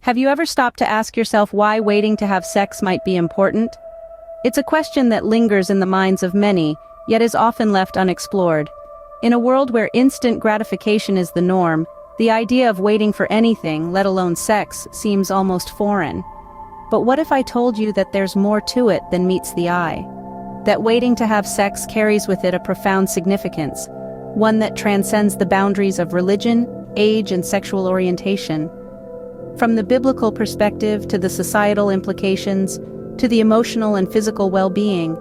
Have you ever stopped to ask yourself why waiting to have sex might be important? It's a question that lingers in the minds of many, yet is often left unexplored. In a world where instant gratification is the norm, the idea of waiting for anything, let alone sex, seems almost foreign. But what if I told you that there's more to it than meets the eye? That waiting to have sex carries with it a profound significance, one that transcends the boundaries of religion, age, and sexual orientation. From the biblical perspective to the societal implications, to the emotional and physical well-being,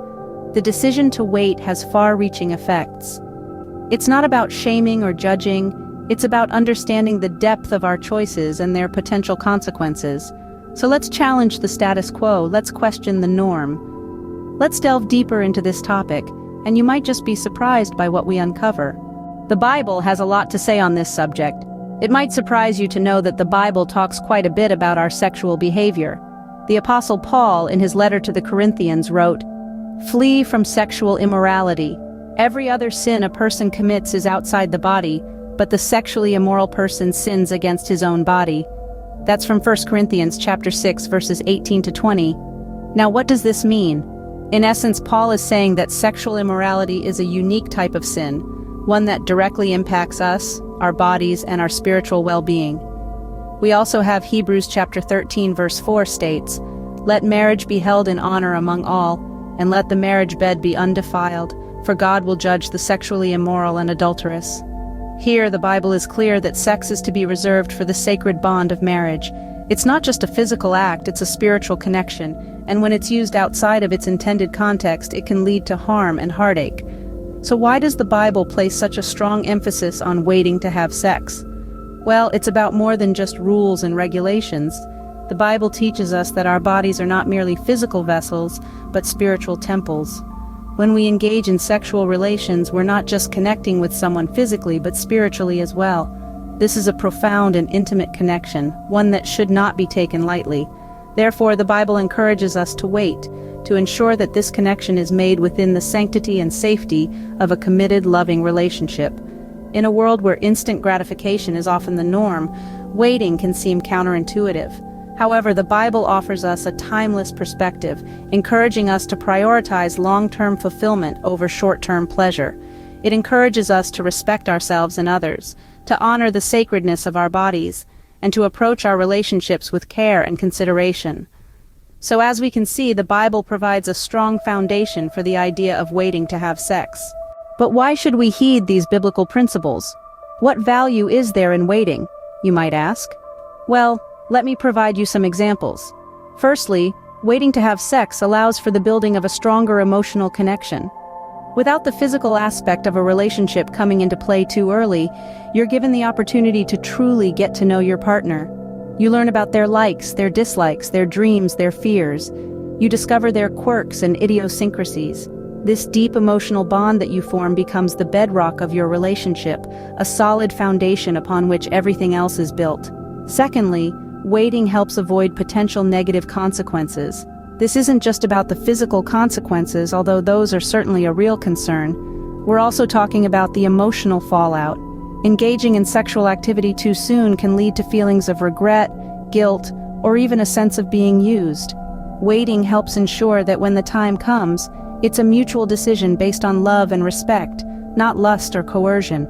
the decision to wait has far-reaching effects. It's not about shaming or judging, it's about understanding the depth of our choices and their potential consequences. So let's challenge the status quo, let's question the norm. Let's delve deeper into this topic, and you might just be surprised by what we uncover. The Bible has a lot to say on this subject. It might surprise you to know that the Bible talks quite a bit about our sexual behavior. The Apostle Paul, in his letter to the Corinthians, wrote, "Flee from sexual immorality. Every other sin a person commits is outside the body, but the sexually immoral person sins against his own body." That's from 1 Corinthians chapter 6, verses 18 to 20. Now, what does this mean? In essence, Paul is saying that sexual immorality is a unique type of sin, one that directly impacts us, our bodies, and our spiritual well-being. We also have Hebrews chapter 13 verse 4 states, "Let marriage be held in honor among all, and let the marriage bed be undefiled, for God will judge the sexually immoral and adulterous." Here, the Bible is clear that sex is to be reserved for the sacred bond of marriage. It's not just a physical act, it's a spiritual connection, and when it's used outside of its intended context, it can lead to harm and heartache. So why does the Bible place such a strong emphasis on waiting to have sex? Well, it's about more than just rules and regulations. The Bible teaches us that our bodies are not merely physical vessels, but spiritual temples. When we engage in sexual relations, we're not just connecting with someone physically, but spiritually as well. This is a profound and intimate connection, one that should not be taken lightly. Therefore, the Bible encourages us to wait, to ensure that this connection is made within the sanctity and safety of a committed, loving relationship. In a world where instant gratification is often the norm, waiting can seem counterintuitive. However, the Bible offers us a timeless perspective, encouraging us to prioritize long-term fulfillment over short-term pleasure. It encourages us to respect ourselves and others, to honor the sacredness of our bodies, and to approach our relationships with care and consideration. So as we can see, the Bible provides a strong foundation for the idea of waiting to have sex. But why should we heed these biblical principles? What value is there in waiting, you might ask? Well, let me provide you some examples. Firstly, waiting to have sex allows for the building of a stronger emotional connection. Without the physical aspect of a relationship coming into play too early, you're given the opportunity to truly get to know your partner. You learn about their likes, their dislikes, their dreams, their fears. You discover their quirks and idiosyncrasies. This deep emotional bond that you form becomes the bedrock of your relationship, a solid foundation upon which everything else is built. Secondly, waiting helps avoid potential negative consequences. This isn't just about the physical consequences, although those are certainly a real concern. We're also talking about the emotional fallout. Engaging in sexual activity too soon can lead to feelings of regret, guilt, or even a sense of being used. Waiting helps ensure that when the time comes, it's a mutual decision based on love and respect, not lust or coercion.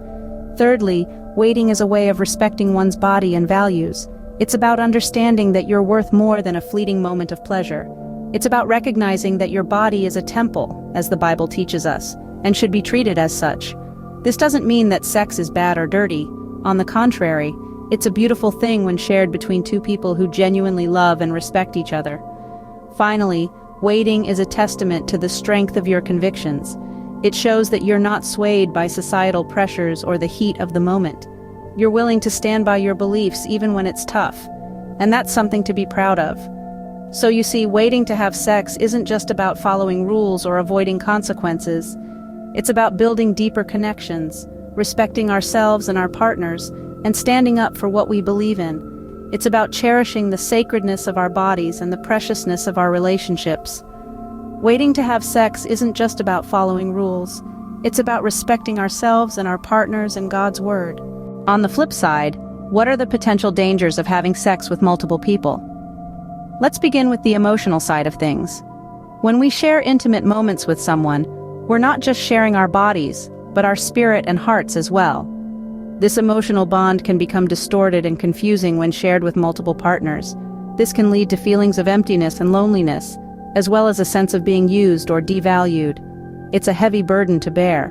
Thirdly, waiting is a way of respecting one's body and values. It's about understanding that you're worth more than a fleeting moment of pleasure. It's about recognizing that your body is a temple, as the Bible teaches us, and should be treated as such. This doesn't mean that sex is bad or dirty. On the contrary, it's a beautiful thing when shared between two people who genuinely love and respect each other. Finally, waiting is a testament to the strength of your convictions. It shows that you're not swayed by societal pressures or the heat of the moment. You're willing to stand by your beliefs even when it's tough, and that's something to be proud of. So you see, waiting to have sex isn't just about following rules or avoiding consequences. It's about building deeper connections, respecting ourselves and our partners, and standing up for what we believe in. It's about cherishing the sacredness of our bodies and the preciousness of our relationships. Waiting to have sex isn't just about following rules. It's about respecting ourselves and our partners and God's word. On the flip side, What are the potential dangers of having sex with multiple people? Let's begin with the emotional side of things. When we share intimate moments with someone, we're not just sharing our bodies, but our spirit and hearts as well. This emotional bond can become distorted and confusing when shared with multiple partners. This can lead to feelings of emptiness and loneliness, as well as a sense of being used or devalued. It's a heavy burden to bear.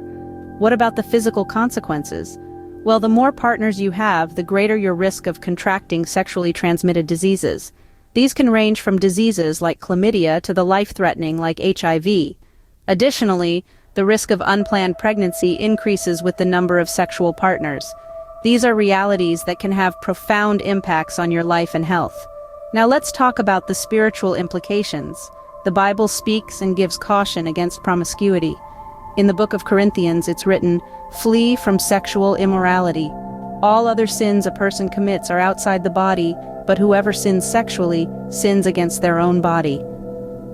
What about the physical consequences? Well, the more partners you have, the greater your risk of contracting sexually transmitted diseases. These can range from diseases like chlamydia to the life-threatening like HIV. Additionally, the risk of unplanned pregnancy increases with the number of sexual partners. These are realities that can have profound impacts on your life and health. Now let's talk about the spiritual implications. The Bible speaks and gives caution against promiscuity. In the book of Corinthians, it's written, "Flee from sexual immorality. All other sins a person commits are outside the body, but whoever sins sexually sins against their own body."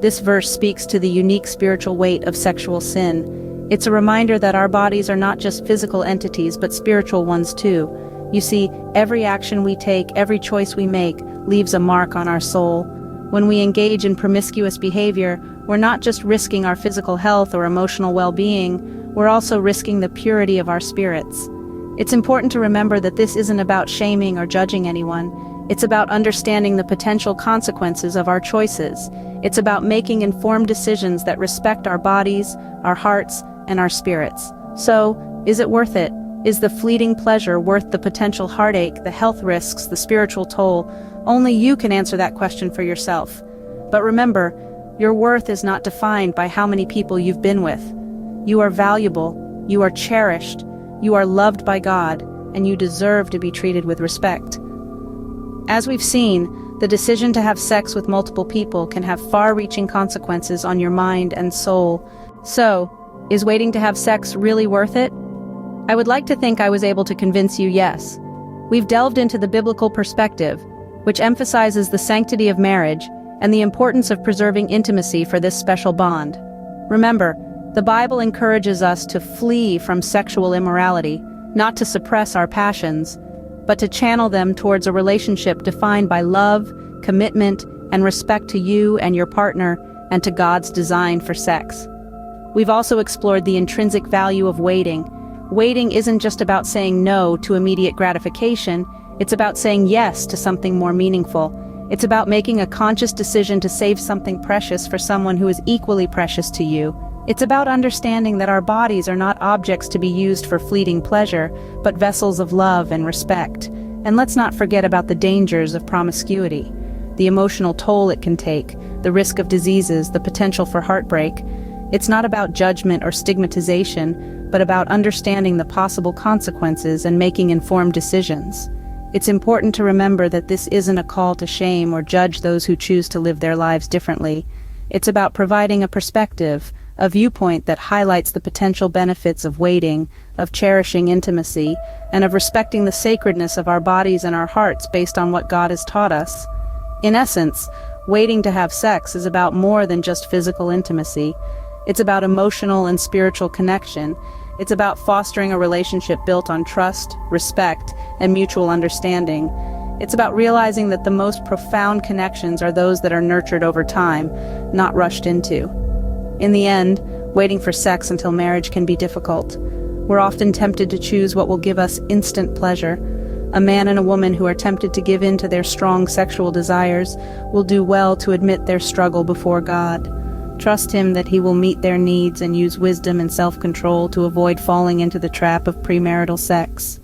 This verse speaks to the unique spiritual weight of sexual sin. It's a reminder that our bodies are not just physical entities but spiritual ones too. You see, every action we take, every choice we make, leaves a mark on our soul. When we engage in promiscuous behavior, we're not just risking our physical health or emotional well-being, we're also risking the purity of our spirits. It's important to remember that this isn't about shaming or judging anyone. It's about understanding the potential consequences of our choices. It's about making informed decisions that respect our bodies, our hearts, and our spirits. So, is it worth it? Is the fleeting pleasure worth the potential heartache, the health risks, the spiritual toll? Only you can answer that question for yourself. But remember, your worth is not defined by how many people you've been with. You are valuable, you are cherished, you are loved by God, and you deserve to be treated with respect. As we've seen, the decision to have sex with multiple people can have far-reaching consequences on your mind and soul. So, is waiting to have sex really worth it? I would like to think I was able to convince you yes. We've delved into the biblical perspective, which emphasizes the sanctity of marriage and the importance of preserving intimacy for this special bond. Remember, the Bible encourages us to flee from sexual immorality, not to suppress our passions, but to channel them towards a relationship defined by love, commitment, and respect to you and your partner and to God's design for sex. We've also explored the intrinsic value of waiting. Waiting isn't just about saying no to immediate gratification, it's about saying yes to something more meaningful. It's about making a conscious decision to save something precious for someone who is equally precious to you. It's about understanding that our bodies are not objects to be used for fleeting pleasure, but vessels of love and respect. And let's not forget about the dangers of promiscuity, the emotional toll it can take, the risk of diseases, the potential for heartbreak. It's not about judgment or stigmatization, but about understanding the possible consequences and making informed decisions. It's important to remember that this isn't a call to shame or judge those who choose to live their lives differently. It's about providing a perspective, a viewpoint that highlights the potential benefits of waiting, of cherishing intimacy, and of respecting the sacredness of our bodies and our hearts based on what God has taught us. In essence, waiting to have sex is about more than just physical intimacy. It's about emotional and spiritual connection. It's about fostering a relationship built on trust, respect, and mutual understanding. It's about realizing that the most profound connections are those that are nurtured over time, not rushed into. In the end, waiting for sex until marriage can be difficult. We're often tempted to choose what will give us instant pleasure. A man and a woman who are tempted to give in to their strong sexual desires will do well to admit their struggle before God. Trust Him that He will meet their needs and use wisdom and self-control to avoid falling into the trap of premarital sex.